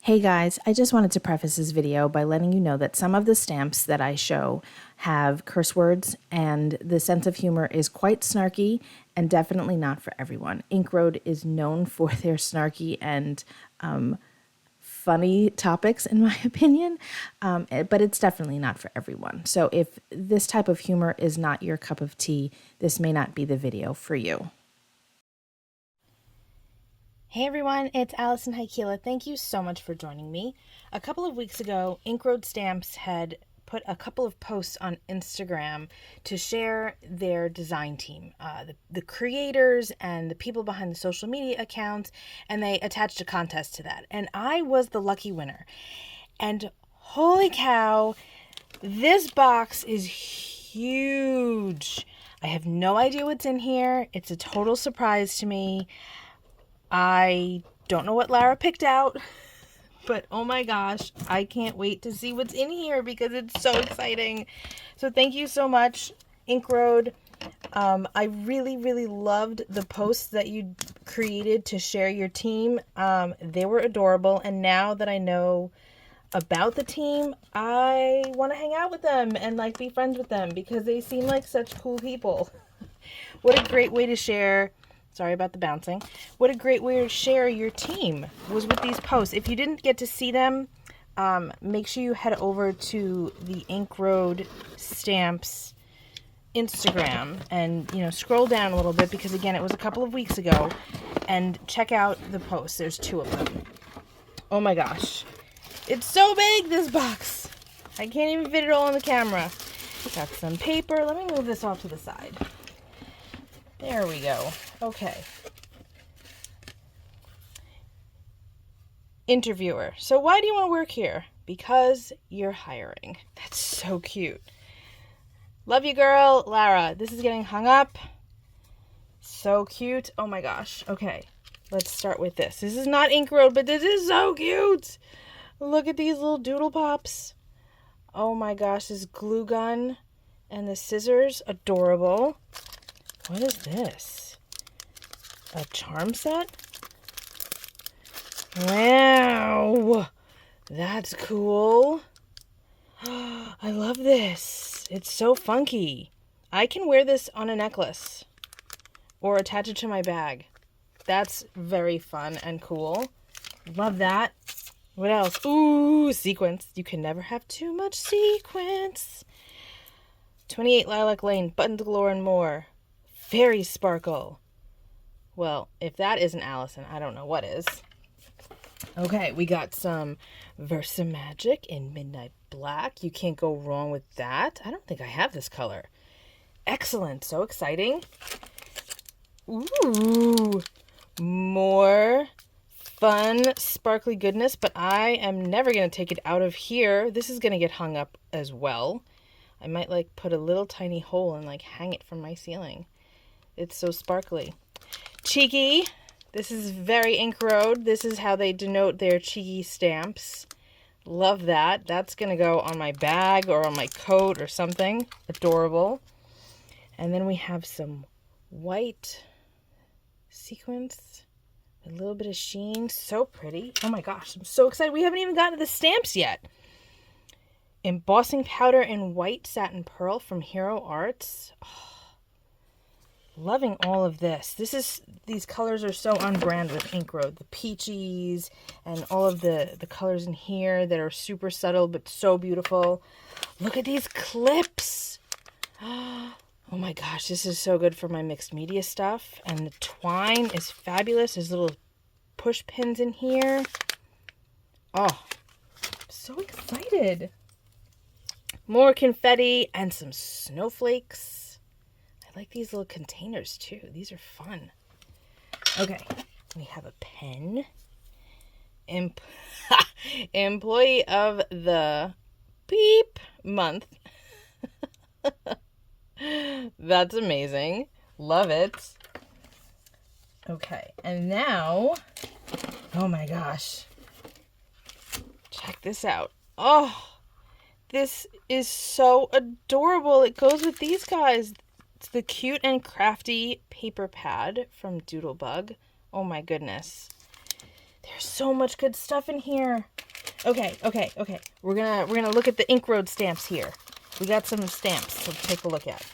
Hey guys, I just wanted to preface this video by letting you know that some of the stamps that I show have curse words and the sense of humor is quite snarky and definitely not for everyone. Ink Road is known for their snarky and funny topics, in my opinion, but it's definitely not for everyone. So if this type of humor is not your cup of tea, this may not be the video for you. Hey everyone, it's Alison Heikkila. Thank you so much for joining me. A couple of weeks ago, Ink Road Stamps had put a couple of posts on Instagram to share their design team, the creators and the people behind the social media accounts, and they attached a contest to that. And I was the lucky winner. And holy cow, this box is huge. I have no idea what's in here. It's a total surprise to me. I don't know what Lara picked out, but oh my gosh, I can't wait to see what's in here because it's so exciting. So thank you so much, Ink Road. I really loved the posts that you created to share your team. They were adorable, and now that I know about the team, I want to hang out with them and like be friends with them because they seem like such cool people. What a great way to share. Sorry about the bouncing. What a great way to share your team was with these posts. If you didn't get to see them, make sure you head over to the Ink Road Stamps Instagram and, scroll down a little bit because, again, it was a couple of weeks ago, and check out the posts. There's 2 of them. Oh my gosh. It's so big, this box. I can't even fit it all on the camera. Got some paper. Let me move this off to the side. There we go. Okay. Interviewer. So why do you want to work here? Because you're hiring. That's so cute. Love you, girl. Lara. This is getting hung up. So cute. Oh my gosh. Okay. Let's start with this. This is not Ink Road, but this is so cute. Look at these little doodle pops. Oh my gosh. This glue gun and the scissors. Adorable. What is this? A charm set? Wow! That's cool. I love this. It's so funky. I can wear this on a necklace or attach it to my bag. That's very fun and cool. Love that. What else? Ooh, sequins. You can never have too much sequins. 28 Lilac Lane, buttons galore and more. Fairy sparkle. Well, if that isn't Alison, I don't know what is. Okay, we got some Versa Magic in Midnight Black. You can't go wrong with that. I don't think I have this color. Excellent. So exciting. Ooh, more fun, sparkly goodness, but I am never going to take it out of here. This is going to get hung up as well. I might put a little tiny hole and hang it from my ceiling. It's so sparkly. Cheeky. This is very Ink Road. This is how they denote their cheeky stamps. Love that. That's going to go on my bag or on my coat or something. Adorable. And then we have some white sequins. A little bit of sheen. So pretty. Oh my gosh. I'm so excited. We haven't even gotten to the stamps yet. Embossing powder in white satin pearl from Hero Arts. Oh. Loving all of this. These colors are so on brand with Ink Road. The peachies and all of the colors in here that are super subtle but so beautiful. Look at these clips. Oh my gosh, this is so good for my mixed media stuff. And the twine is fabulous. There's little push pins in here. Oh, I'm so excited. More confetti and some snowflakes. I like these little containers too. These are fun. Okay, we have a pen. Employee of the beep month. That's amazing. Love it. Okay, and now, oh my gosh. Check this out. Oh, this is so adorable. It goes with these guys. It's the Cute and Crafty paper pad from Doodlebug. Oh my goodness. There's so much good stuff in here. Okay. We're gonna look at the Ink Road stamps here. We got some stamps to take a look at.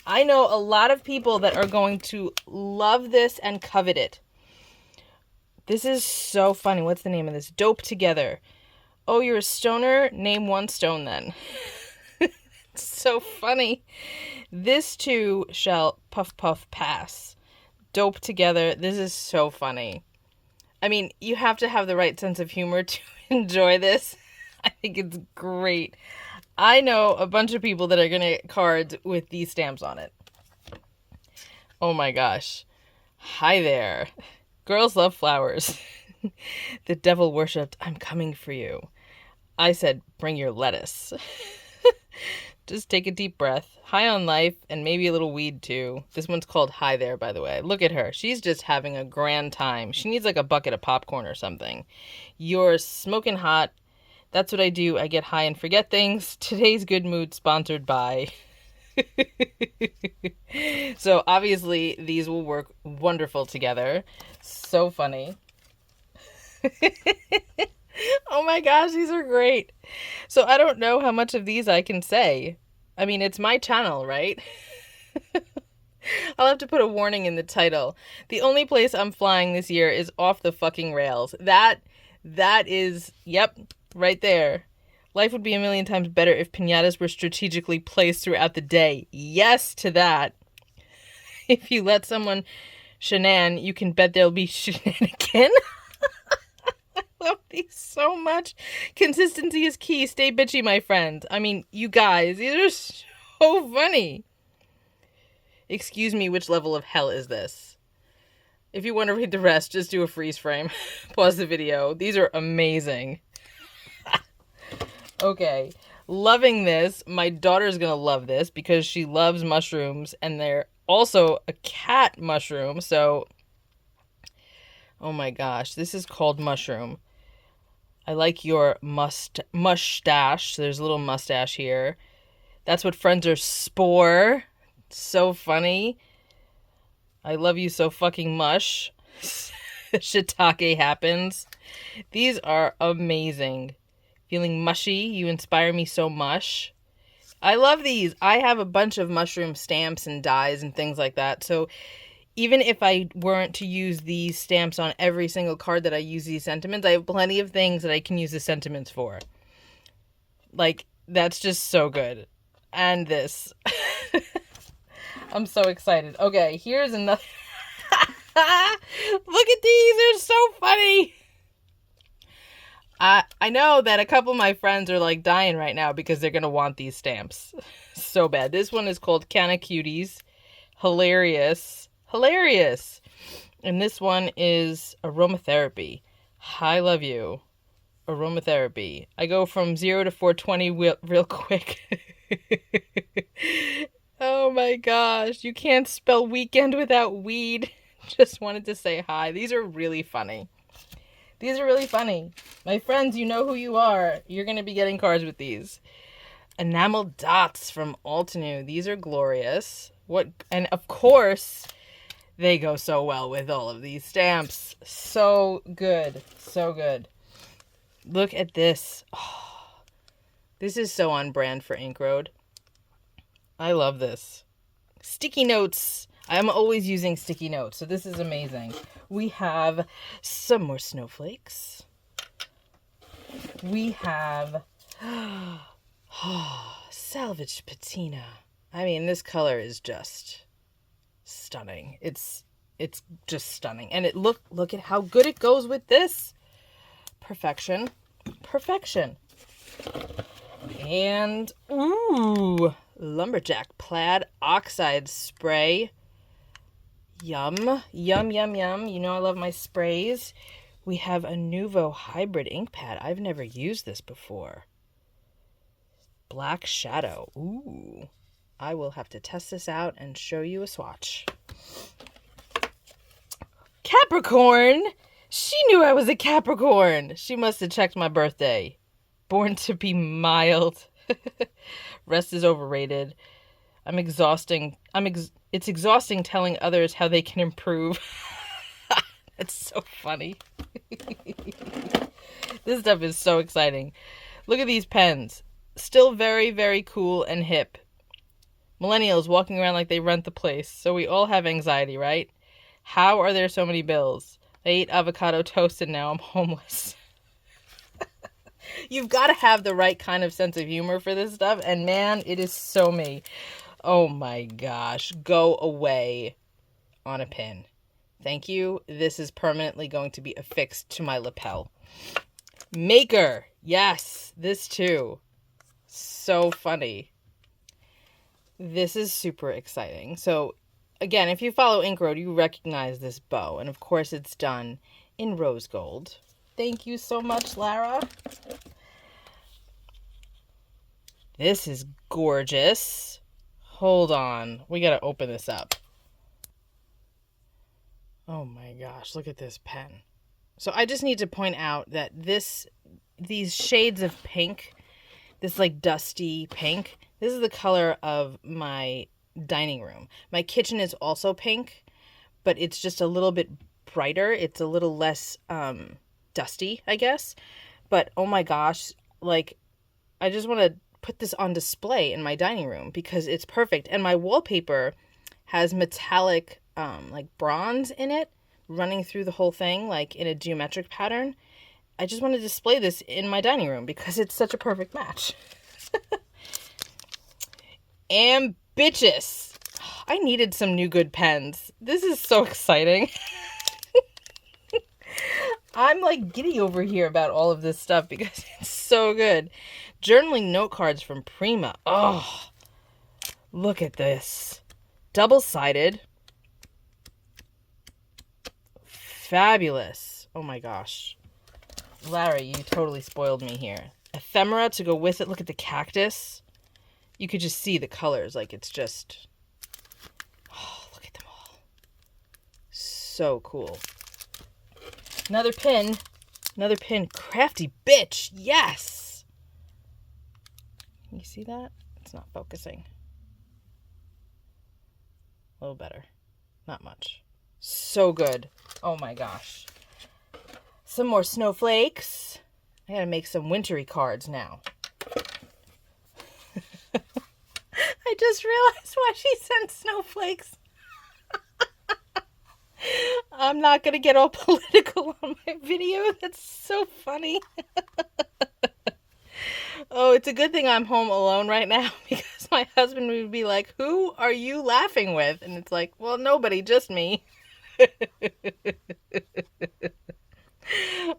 I know a lot of people that are going to love this and covet it. This is so funny. What's the name of this? Dope Together. Oh, you're a stoner? Name one stone then. It's so funny. This too shall puff puff pass. Dope Together. This is so funny. I mean, you have to have the right sense of humor to enjoy this. I think it's great. I know a bunch of people that are going to get cards with these stamps on it. Oh my gosh. Hi there. Girls love flowers. The devil worshipped, I'm coming for you. I said, bring your lettuce. Just take a deep breath. High on life and maybe a little weed too. This one's called Hi There, by the way. Look at her. She's just having a grand time. She needs like a bucket of popcorn or something. You're smoking hot. That's what I do. I get high and forget things. Today's good mood sponsored by. So obviously these will work wonderful together. So funny. Oh my gosh, these are great. So I don't know how much of these I can say. I mean, it's my channel, right? I'll have to put a warning in the title. The only place I'm flying this year is off the fucking rails. That is, yep, right there. Life would be a million times better if piñatas were strategically placed throughout the day. Yes to that. If you let someone shenan, you can bet there'll be shenanigan. I love these so much. Consistency is key. Stay bitchy, my friend. I mean, you guys, these are so funny. Excuse me, which level of hell is this? If you want to read the rest, just do a freeze frame. Pause the video. These are amazing. Okay. Loving this. My daughter's going to love this because she loves mushrooms and they're also a cat mushroom. So, oh my gosh, this is called Mushroom. I like your mustache. There's a little mustache here. That's what friends are. Spore. So funny. I love you so fucking mush. Shiitake happens. These are amazing. Feeling mushy. You inspire me so much. I love these. I have a bunch of mushroom stamps and dies and things like that. So even if I weren't to use these stamps on every single card that I use these sentiments, I have plenty of things that I can use the sentiments for. Like, that's just so good. And this. I'm so excited. Okay, here's another. Look at these. They're so funny. I know that a couple of my friends are like dying right now because they're going to want these stamps so bad. This one is called Canna Cuties. Hilarious. Hilarious. And this one is Aromatherapy. I love you. Aromatherapy. I go from 0 to 420 real quick. Oh my gosh. You can't spell weekend without weed. Just wanted to say hi. These are really funny. These are really funny. My friends, you know who you are. You're going to be getting cards with these. Enamel dots from Altenew. These are glorious. And of course, they go so well with all of these stamps. So good. So good. Look at this. Oh, this is so on brand for Ink Road. I love this. Sticky notes. I'm always using sticky notes, so this is amazing. We have some more snowflakes. We have salvage patina. I mean, this color is just stunning. It's just stunning. And look at how good it goes with this. Perfection. Perfection. And ooh, lumberjack plaid oxide spray. Yum, yum, yum, yum. You know I love my sprays. We have a Nuvo hybrid ink pad. I've never used this before. Black Shadow. Ooh. I will have to test this out and show you a swatch. Capricorn! She knew I was a Capricorn. She must have checked my birthday. Born to be mild. Rest is overrated. It's exhausting telling others how they can improve. It's so funny. This stuff is so exciting. Look at these pens. Still very, very cool and hip. Millennials walking around like they rent the place. So we all have anxiety, right? How are there so many bills? I ate avocado toast and now I'm homeless. You've got to have the right kind of sense of humor for this stuff. And man, it is so me. Oh my gosh. Go away on a pin. Thank you. This is permanently going to be affixed to my lapel. Maker. Yes, this too. So funny. This is super exciting. So again, if you follow Ink Road, you recognize this bow. And of course it's done in rose gold. Thank you so much, Lara. This is gorgeous. Hold on. We got to open this up. Oh my gosh, look at this pen. So I just need to point out that these shades of pink, this like dusty pink, this is the color of my dining room. My kitchen is also pink, but it's just a little bit brighter. It's a little less dusty, I guess. But oh my gosh, like I just want to put this on display in my dining room because it's perfect. And my wallpaper has metallic like bronze in it running through the whole thing like in a geometric pattern. I just want to display this in my dining room because it's such a perfect match. Ambitious. I needed some new good pens. This is so exciting. I'm like giddy over here about all of this stuff because it's so good. Journaling note cards from Prima. Oh, look at this. Double-sided. Fabulous. Oh my gosh. Lara, you totally spoiled me here. Ephemera to go with it. Look at the cactus. You could just see the colors. Like it's just... Oh, look at them all. So cool. Another pin. Another pin. Crafty bitch. Yes. You see that? It's not focusing. A little better. Not much. So good. Oh my gosh. Some more snowflakes. I gotta make some wintry cards now. I just realized why she sent snowflakes. I'm not gonna get all political on my video. That's so funny. Oh, it's a good thing I'm home alone right now because my husband would be like, who are you laughing with? And it's like, well, nobody, just me.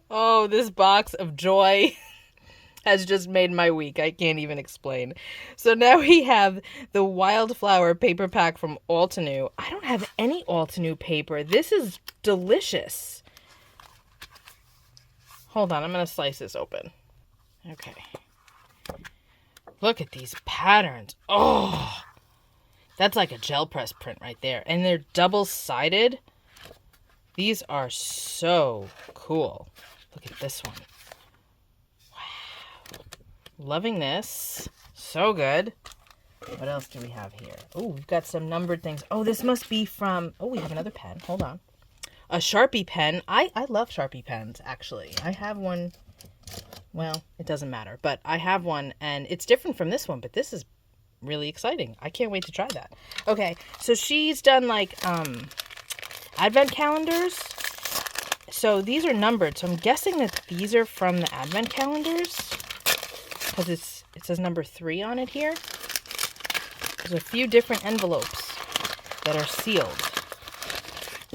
Oh, this box of joy has just made my week. I can't even explain. So now we have the Wildflower paper pack from Altenew. I don't have any Altenew paper. This is delicious. Hold on, I'm going to slice this open. Okay. Look at these patterns. Oh, that's like a gel press print right there. And they're double-sided. These are so cool. Look at this one. Wow. Loving this. So good. What else do we have here? Oh, we've got some numbered things. Oh, this must be from... Oh, we have another pen. Hold on. A Sharpie pen. I love Sharpie pens, actually. I have one... Well, it doesn't matter. But I have one, and it's different from this one. But this is really exciting. I can't wait to try that. Okay, so she's done, like, advent calendars. So these are numbered. So I'm guessing that these are from the advent calendars. Because it says number 3 on it here. There's a few different envelopes that are sealed.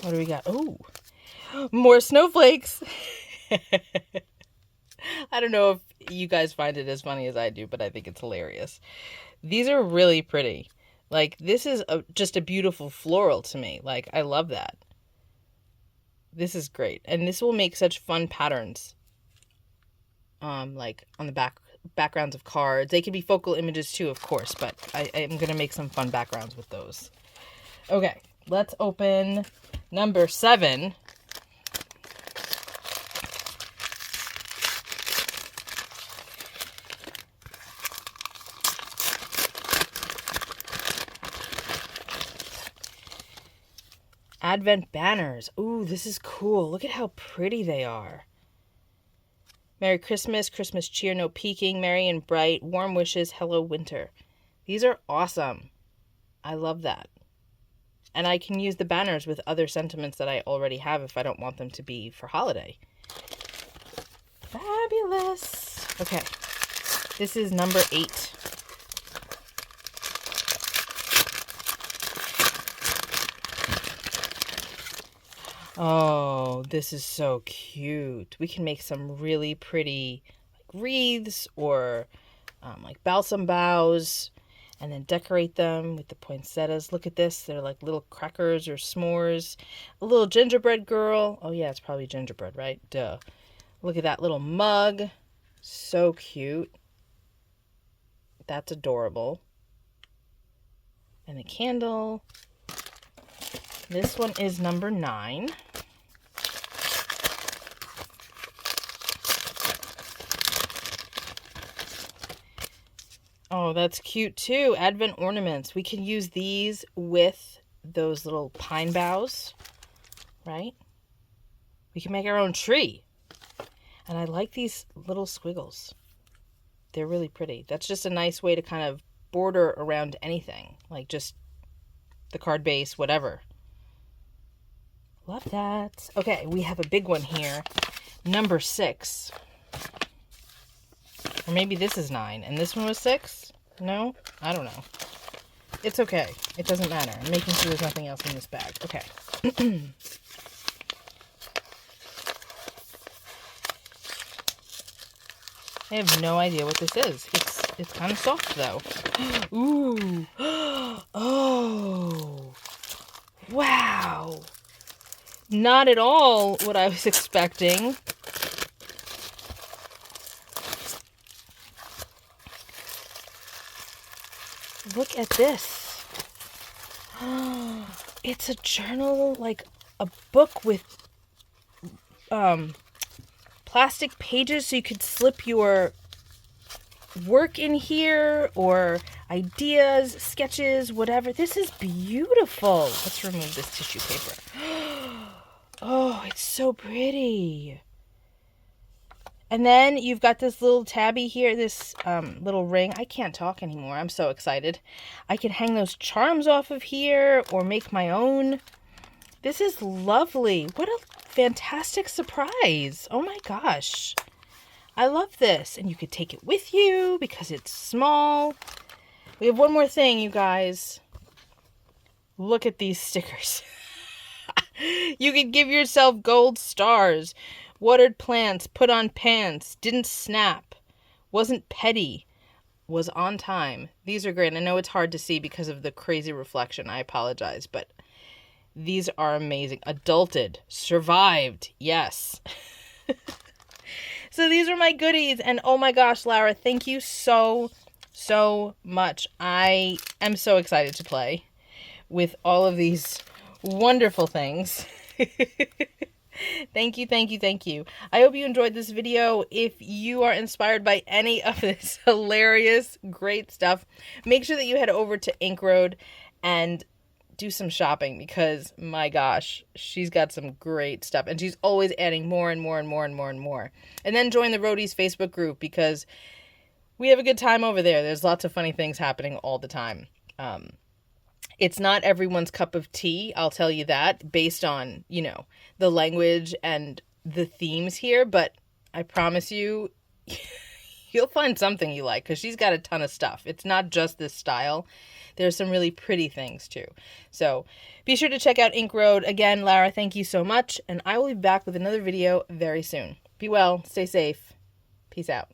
What do we got? Oh, more snowflakes. I don't know if you guys find it as funny as I do, but I think it's hilarious. These are really pretty. Like, this is just a beautiful floral to me. Like, I love that. This is great. And this will make such fun patterns. Like, on the backgrounds of cards. They can be focal images too, of course, but I'm going to make some fun backgrounds with those. Okay, let's open number 7. Advent banners. Ooh, this is cool. Look at how pretty they are. Merry Christmas, Christmas cheer, no peeking, merry and bright, warm wishes, hello winter. These are awesome. I love that. And I can use the banners with other sentiments that I already have if I don't want them to be for holiday. Fabulous. Okay, this is number 8. Oh, this is so cute. We can make some really pretty wreaths or like balsam boughs and then decorate them with the poinsettias. Look at this. They're like little crackers or s'mores. A little gingerbread girl. Oh yeah, it's probably gingerbread, right? Duh. Look at that little mug. So cute. That's adorable. And a candle. This one is number 9. Oh, that's cute too. Advent ornaments. We can use these with those little pine boughs, right? We can make our own tree. And I like these little squiggles. They're really pretty. That's just a nice way to kind of border around anything, like just the card base, whatever. Love that. Okay, we have a big one here. Number 6. Or maybe this is 9 and this one was 6? No? I don't know. It's okay. It doesn't matter. I'm making sure there's nothing else in this bag. Okay. I have no idea what this is. It's kind of soft though. Ooh. Oh. Wow. Not at all what I was expecting. Look at this. It's a journal, like a book with plastic pages so you could slip your work in here or ideas, sketches, whatever. This is beautiful. Let's remove this tissue paper. Oh, it's so pretty. And then you've got this little tabby here, this little ring. I can't talk anymore. I'm so excited. I can hang those charms off of here or make my own. This is lovely. What a fantastic surprise. Oh my gosh. I love this. And you could take it with you because it's small. We have one more thing, you guys. Look at these stickers. You could give yourself gold stars. Watered plants, put on pants, didn't snap, wasn't petty, was on time. These are great. I know it's hard to see because of the crazy reflection. I apologize, but these are amazing. Adulted, survived, yes. So these are my goodies, and oh my gosh, Lara, thank you so much. I am so excited to play with all of these wonderful things. Thank you. I hope you enjoyed this video. If you are inspired by any of this hilarious, great stuff, make sure that you head over to Ink Road and do some shopping because, my gosh, she's got some great stuff. And she's always adding more and more. And then join the Roadies Facebook group because we have a good time over there. There's lots of funny things happening all the time. It's not everyone's cup of tea, I'll tell you that, based on, the language and the themes here, but I promise you, you'll find something you like, because she's got a ton of stuff. It's not just this style. There's some really pretty things, too. So be sure to check out Ink Road. Again, Lara, thank you so much, and I will be back with another video very soon. Be well, stay safe. Peace out.